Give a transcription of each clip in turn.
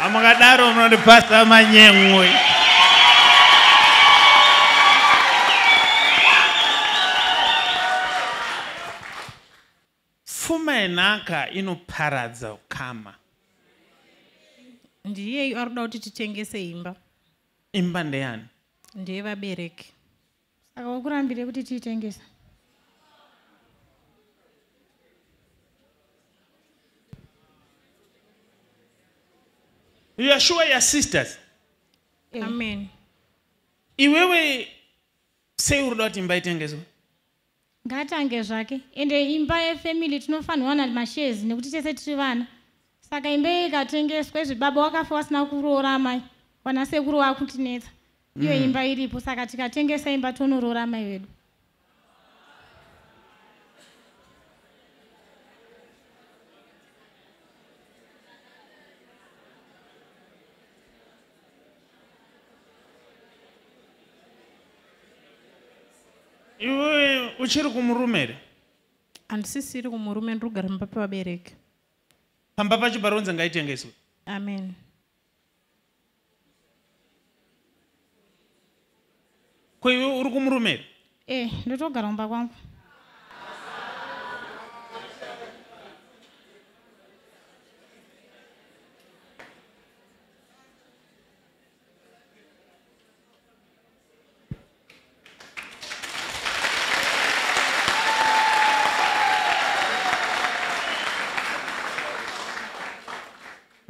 Amakadaro munondipasa manyengwe. Fuma enhaka inoparadza ukama. Ndiye arikuda kuti titengese imba. Imba ndeyani? Ndiye vabereki. Saka wakurambire kuti tiitengesa. You are sure your sisters? Amen. Iwewe sei urikuda kuti imba itengeswe? Ngatange zvake. Ende imba yefamily tinofanirwa wana mashares nekuti tese tiri vana. Saka imba ikatengeswa izvi baba wakafa wasina kuroora amai. Wana sekuru wakutinetsa. Iyo imba iripo saka tikatengesa imba tonoroora amai vedu. Iwe uchiri kumurume here? Handisisiri kumurume, ndirikugara mumba pavabereki. Pamba pachibaronza ngaitengeswe. Amen. Ko iwe uri kumurume here? Ndotogara mumba kwangu.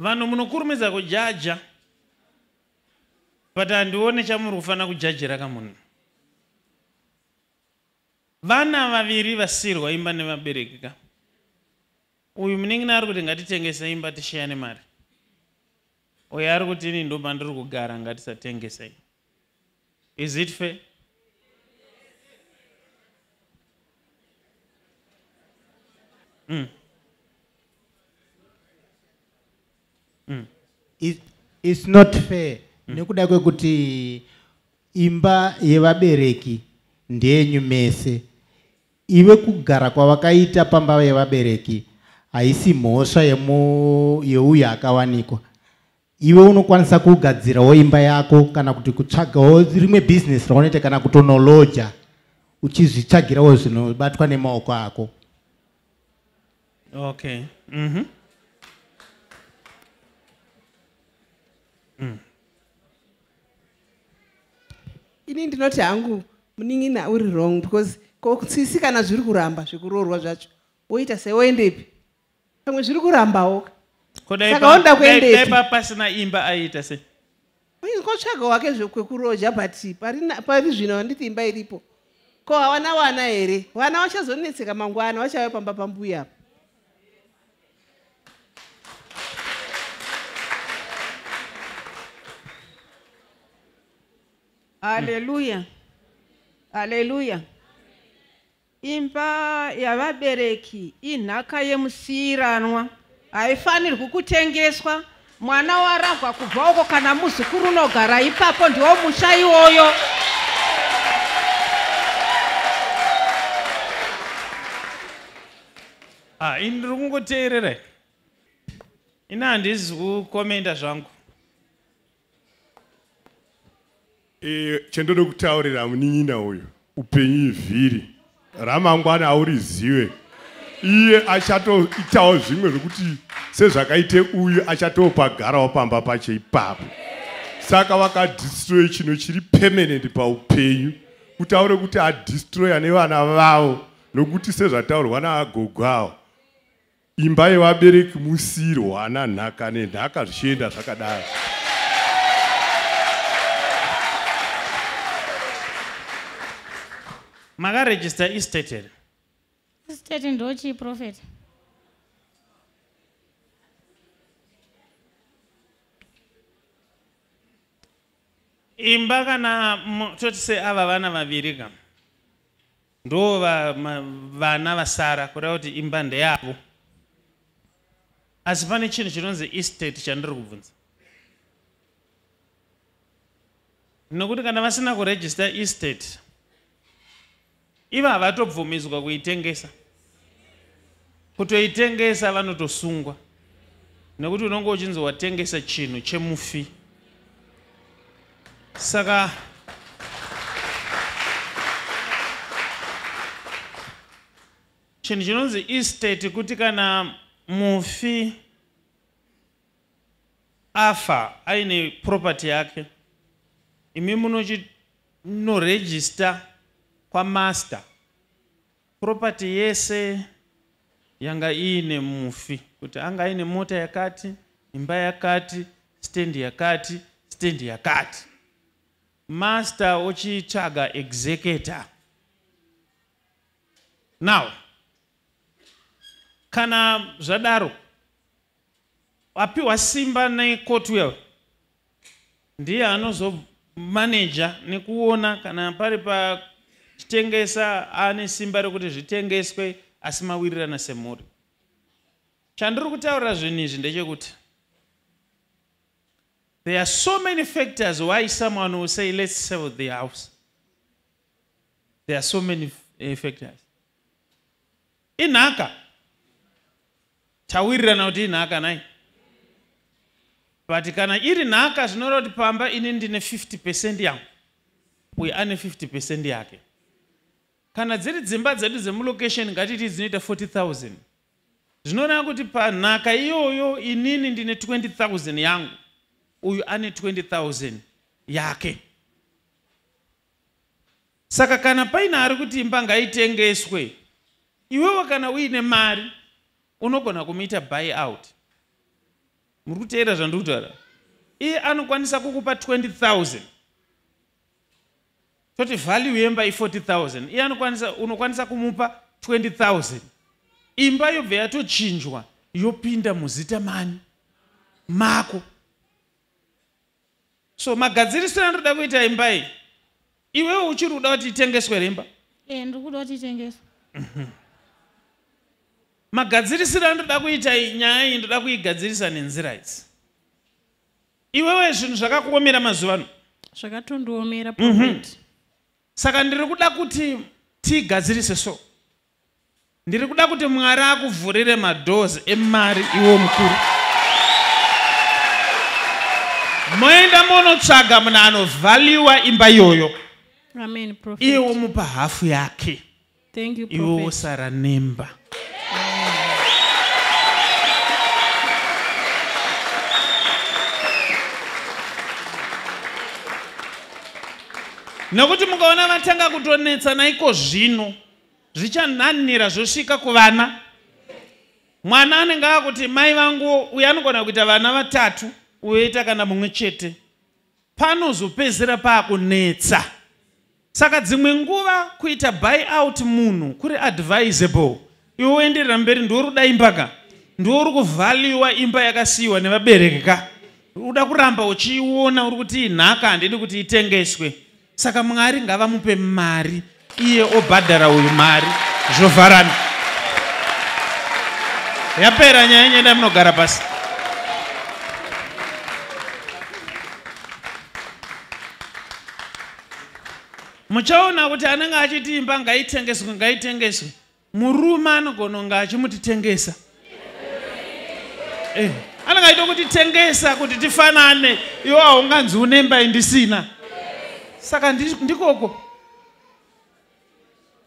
Vanhu munokurumidza kujaja. But handione chamuri kufanira kujajira kamunhu. Vana vaviri vasirwa imba nevabereki ka. Uyu munenge ari kuti ngatitengese imba tishayane mari. Uyu ari kuti ini ndo mandiri kugara ngatisatengese. Is it fair? It's not fair. Nekuda kwekuti imba yevabereki ndenyu mese. Iwe kugara kwavakaita pamba yevabereki haisi mhosva yeuyo akawanikwa. Iwe unokwanisa kugadzirawo imba yako kana kuti kutsvagawo rimwe business raunoita kana kutonoloja uchizvitsvagirawo zvinobatwa nemaoko ako. Okay. Ini ndinoti hangu munin'ina uri wrong because sisi kana zviri kuramba zvikuroorwa zvacho woita sewoendepi pamwe zviri kurambawo saka onda kuendepi dai pasina imba aita se ngotsvaga wake zvekwekuroja but pari zvino handiti imba iripo ko hawana wana here wana wachazonetseka mangwana wachauya pamba pambuya apa. Haleluya. Haleluya. Imba yavabereki inhaka yemusiyiranwa. Haifanirwi kutengeswa. Mwana waragwa kubva uko kana muzukuru unogara ipapo ndiwo musha iwoyo. Ini ndiri kungoteerera. Ina handisi kukomenda zvangu. Chendode kutaurira munin'ina uyu upenyu ivhiri ramangwana aurizive. Iye achatoitawo zvimwe zvokuti sezvakaite uyu achatopagarawo pamba pacho ipapo. Saka vakadestroy chinhu chiri permanent paupenyu. Kutaure kuti adestroya nevana vavo nokuti sezvataurwa naagogo avo. Imba yevabereki musiyirwana nhaka nenhaka zvichienda zvakadaro. Makaregister estate here? Estate ndochi prophet. Imba kana totise ava vana vaviri ka. Ndo vana vasara kureva kuti imba ndeyavo. Asi pane chinhu chinonzi estate chandiri kubvunza. Nokuti kana vasina kuregister estate iva havatobvumidzwa kuitengesa. Kutoitengesa vanotosungwa. nekuti unonge uchinzi watengesa chinhu chemufi. Saka chinhu chinonzi estate kuti kana mufi afa aine property yake, imi munoregister kwamaster property yese yanga iine mufi, kuti anga aine mota yakati, imba yakati, stand yakati, stand yakati. Master ochitsvaga executor. Now kana zvadaro apiwa simba necourt will, ndiye anozomaneja nekuona kana pari pachitengesa ane simba rekuti zvitengeswe asi mawirirana semhuri. Chandiri kutaura zvinhu izvi ndechekuti there are so many factors why someone will say let's sell the house. There are so many factors. Inhaka tawirirana kuti inhaka nai, but kana iri nhaka zvinoreva kuti pamba ini ndine 50% yangu uye ane 50% yake. Kana dziri dzimba dzedu dzemulocation ngatiti dzinoita 40,000, zvinoreva kuti panhaka iyoyo inini ndine 20,000 yangu uyu ane 20,000 yake. Saka kana paine ari kuti imba ngaitengeswe, iwewe kana uine mari unogona kumuita buy out. Muri kuteera zvandiri kutaura? Iye anokwanisa kukupa 20,000 toti value yemba i40,000, iye unokwanisa kumupa 20,000. Imba yobva yatochinjwa yopinda muzita mani mako. So magadzirisiro andoda kuita imba iyi, iwewe uchiri kuda kuti itengeswe remba? Ndiri kuda kuti itengeswe. Magadzirisiro andoda kuita nyaya iyi ndoda kuigadzirisa nenzira idzi. Iwewe zvinhu zvakakuomera mazuva ano? Zvakatondiomera prophet. Saka ndiri kuda kuti tigadzirise so. Ndiri kuda kuti Mwari akuvhurire madoors emari iwo mukuru. Moenda monotsvaga munhu anovalue imba iyoyo. Amen, prophet. Iwo mupa hafu yake. Thank you, Iwo prophet. sara nemba. Nokuti mukaona vatanga kutonetsa naiko zvino zvichanhanira zvosvika kuvana. Mwana anenge akuti mai vangu uyu anogona kuita vana vatatu uyoita kana mumwe chete, panozopedzera paakunetsa. Saka dzimwe nguva kuita buy out munhu kuri advisable. Iwe uenderera mberi ndiwo ruda imbaka, ndiwo uri kuvalue imba yakasiyiwa nevabereki ka, uda kuramba uchiiona uri kuti inhaka handidi kuti itengeswe. Saka Mwari ngavamupe mari, iye obhadhara uyu mari zhovharana. Yapera nyaya yenyu, munogara pasi. Muchaona kuti anenge achiti imba ngaitengeswe ngaitengeswe, murume anogona kunge achimutitengesa. Anenge achida kuti tengesa kuti tifanane, iwe haunganzi unemba indisina. Saka ndikoko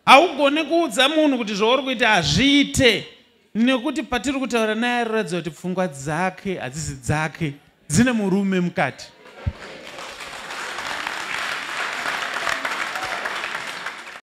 haugone kuudza munhu kuti zvauri kuita hazviite, nekuti patiri kutaura naye aratidza kuti pfungwa dzake hadzisi dzake, dzine murume mukati.